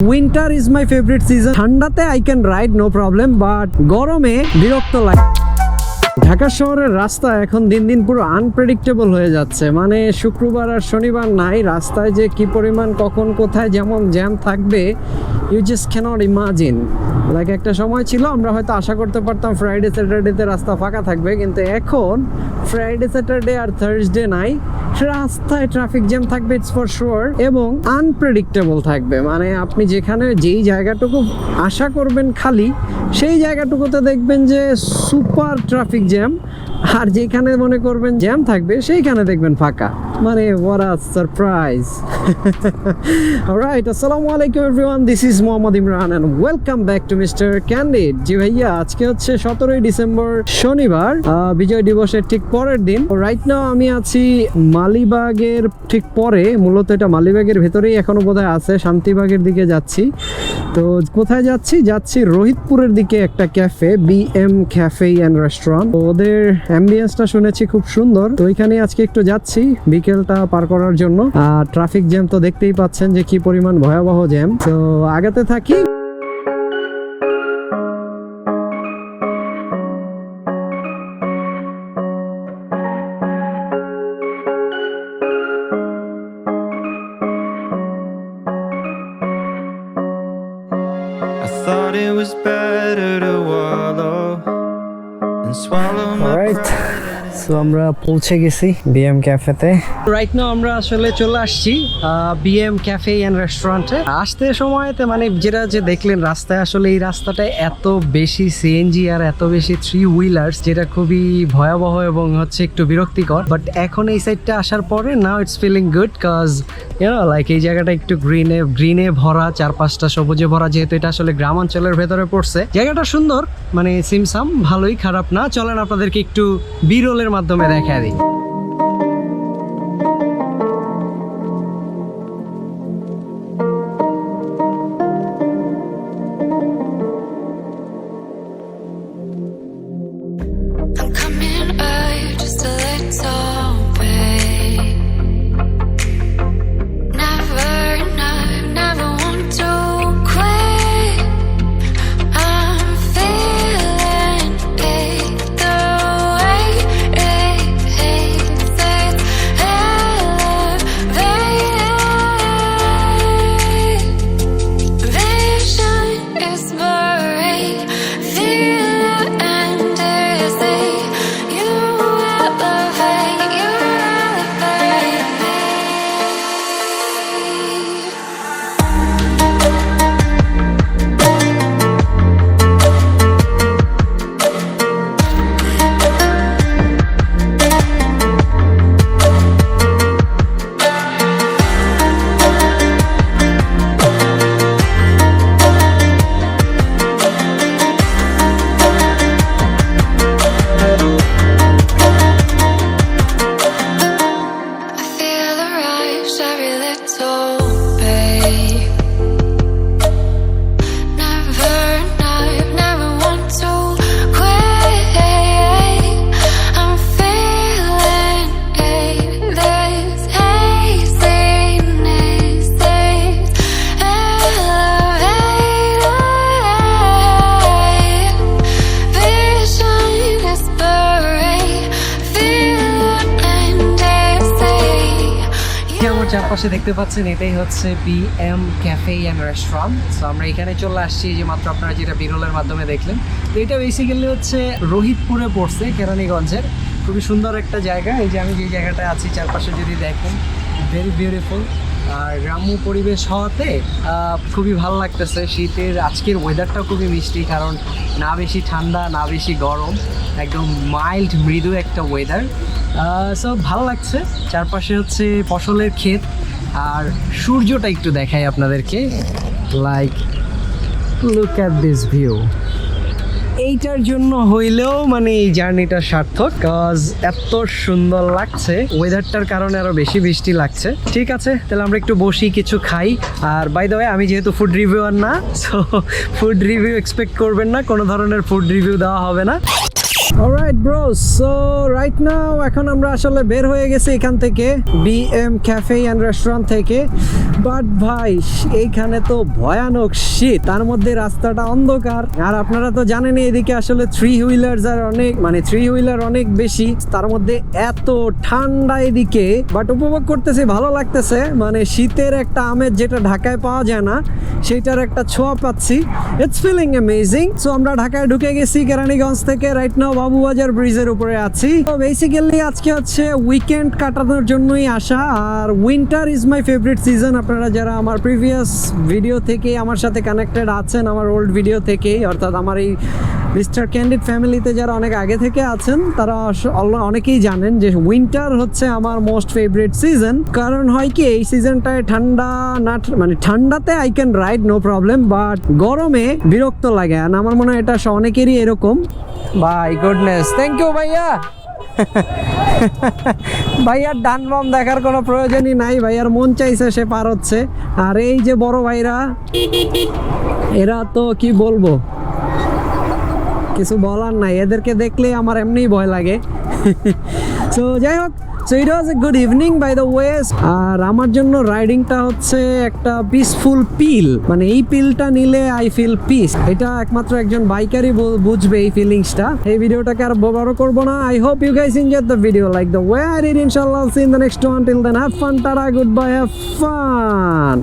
Winter is my favourite season. ঠান্ডাতে I can ride no problem, but গরমে বিরক্ত লাগে। ঢাকা শহরের রাস্তা এখন দিন দিন পুরো আনপ্রেডিক্টেবল হয়ে যাচ্ছে। মানে শুক্রবার আর শনিবার নাই, রাস্তায় যে কি পরিমাণ কখন কোথায় যেমন জ্যাম থাকবে you just can't imagine. Like একটা সময় ছিল আমরা হয়তো আশা করতে পারতাম ফ্রাইডে স্যাটারডেতে রাস্তা ফাঁকা থাকবে, কিন্তু এখন ফ্রাইডে স্যাটারডে আর থার্সডে নাই, রাস্তায় ট্রাফিক জ্যাম থাকবে, ইটস ফর শিওর, এবং আনপ্রেডিক্টেবল থাকবে। মানে আপনি যেখানে যেই জায়গাটুকু আশা করবেন খালি, সেই জায়গাটুকুতে দেখবেন যে সুপার ট্রাফিক জ্যাম, আর যেখানে মনে করবেন জ্যাম থাকবে সেইখানে দেখবেন ফাঁকা। মানে what a surprise. Alright, assalamu alaikum everyone, this is Mohammad Imran and welcome back to Mr. Candid. জি ভাইয়া, আজকে হচ্ছে 17ই ডিসেম্বর শনিবার, বিজয় দিবসের ঠিক পরের দিন। রাইট নাও আমি আছি মালিবাগের ঠিক পরে, মূলত এটা মালিবাগের ভেতরেই এখনো বোধহয় আছে, শান্তিবাগের দিকে যাচ্ছি। তো কোথায় যাচ্ছি রোহিতপুরের দিকে একটা cafe, BM cafe and restaurant. ওদের অ্যাম্বিয়েন্সটা শুনেছি খুব সুন্দর, তো ওইখানে আজকে একটু যাচ্ছি বিকেলটা পার করার জন্য। আর ট্রাফিক জ্যাম তো দেখতেই পাচ্ছেন যে কি পরিমাণ ভয়াবহ জ্যাম। তো আগাতে থাকি। Thought it was better to wallow and swallow my pride. So আমরা পৌঁছে গেছি BM ক্যাফেতে। রাইট নাও আমরা আসলে চলে আসছি BM ক্যাফে অ্যান্ড রেস্টুরেন্টে। আসতে সময়তে মানে যেটা যে দেখলেন রাস্তায়, আসলে এই রাস্তাটায় এত বেশি সিএনজি আর এত বেশি থ্রি হুইলার্স, যেটা খুবই ভয়াবহ এবং হচ্ছে একটু বিরক্তিকর। বাট এখন এই সাইডটা আসার পরে now it's feeling good, cause like এই জায়গাটা একটু গ্রিনে ভরা, চারপাশটা সবুজে ভরা, যেহেতু এটা আসলে গ্রামাঞ্চলের ভেতরে পড়ছে। জায়গাটা সুন্দর, মানে সিমসাম ভালোই, খারাপ না। চলেন আপনাদেরকে একটু বিরলের মাধ্যমে দেখা দিই। চারপাশে দেখতে পাচ্ছেন এটাই হচ্ছে BM cafe and restaurant. So আমরা এখানে চলে আসছি, যে মাত্র আপনারা যেটা বিরলের মাধ্যমে দেখলেন। তো এটা বেসিক্যালি হচ্ছে রোহিতপুরে পড়ছে, কেরানীগঞ্জের। খুবই সুন্দর একটা জায়গা। এই যে আমি যে জায়গাটায় আছি, চারপাশে যদি দেখেন ভেরি বিউটিফুল, আর গ্রাম্য পরিবেশ হওয়াতে খুবই ভালো লাগতেছে। শীতের আজকের ওয়েদারটাও খুবই মিষ্টি, কারণ না বেশি ঠান্ডা না বেশি গরম, একদম মাইল্ড মৃদু একটা ওয়েদার। সো ভালো লাগছে। চারপাশে হচ্ছে ফসলের ক্ষেত, আর সূর্যটা একটু দেখাই আপনাদেরকে। Like look at this view. এইটার জন্য হইলেও মানে এই জার্নিটা সার্থক, কজ এত সুন্দর লাগছে। ওয়েদারটার কারণে আরো বেশি বৃষ্টি লাগছে। ঠিক আছে, তাহলে আমরা একটু বসি, কিছু খাই। আর বাই দ্য ওয়ে, আমি যেহেতু ফুড রিভিউয়ার না, সো ফুড রিভিউ এক্সপেক্ট করবেন না, কোনো ধরনের ফুড রিভিউ দেওয়া হবে না। Alright bro, so right now এখন আমরা আসলে বের হয়ে গেছি এখান থেকে বিএম ক্যাফে অ্যান্ড রেস্টুরেন্ট থেকে। বাট ভাই এইখানে তো ভয়ানক শীত, তার মধ্যে রাস্তাটা অন্ধকার। আর আপনারা তো জানেনই এদিকে আসলে থ্রি হুইলার অনেক বেশি, তার মধ্যে এত ঠান্ডা এদিকে। বাট উপভোগ করতেছি, ভালো লাগতেছে। মানে শীতের একটা আমেজ যেটা ঢাকায় পাওয়া যায় না, সেইটার একটা ছোঁয়া পাচ্ছি। It's feeling amazing. সো আমরা ঢাকায় ঢুকে গেছি কেরানীগঞ্জ থেকে। রাইট নাও বাবুবাজার ব্রিজের উপরে আছি। তো বেসিক্যালি আজকে হচ্ছে উইকেন্ড কাটানোর জন্যই আসা। আর winter is my favourite season. আপনারা যারা আমার প্রিভিয়াস ভিডিও থেকে আমার সাথে কানেক্টেড আছেন, আমার ওল্ড ভিডিও থেকেই, অর্থাৎ আমার এই মিস্টার ক্যান্ডিড ফ্যামিলিতে যারা অনেক আগে থেকে আছেন, তারা অনেকেই জানেন যে উইন্টার হচ্ছে আমার মোস্ট ফেভারিট সিজন। কারণ হয় কি, এই সিজনটায় ঠান্ডা না, মানে ঠান্ডাতে I can ride no problem, but গরমে বিরক্ত লাগে। আর আমার মনে হয় এটা অনেকেরই এরকম। বাই গুডনেস, থ্যাংক ইউ ভাইয়া। ভাইয়ার ডান বাম দেখার কোনো প্রয়োজনই নাই, ভাইয়ার মন চাইছে সে পার হচ্ছে। আর এই যে বড় ভাইরা, এরা তো কি বলবো, কিছু বলার নাই, এদেরকে দেখলে আমার এমনিই ভয় লাগে। সো যাই হোক, so it was a good evening by the way. আর আমার জন্য রাইডিংটা হচ্ছে একটা পিসফুল পিল, মানে এই পিলটা নিলে আই ফিল পিস। এটা একমাত্র একজন বাইকারই বুঝবে এই ফিলিংসটা। এই ভিডিওটাকে আর বড় করবো না। I hope you guys enjoyed the video like the way I did. ইনশাআল্লাহ see in the next one. Till then have fun, tata, good bye, have fun.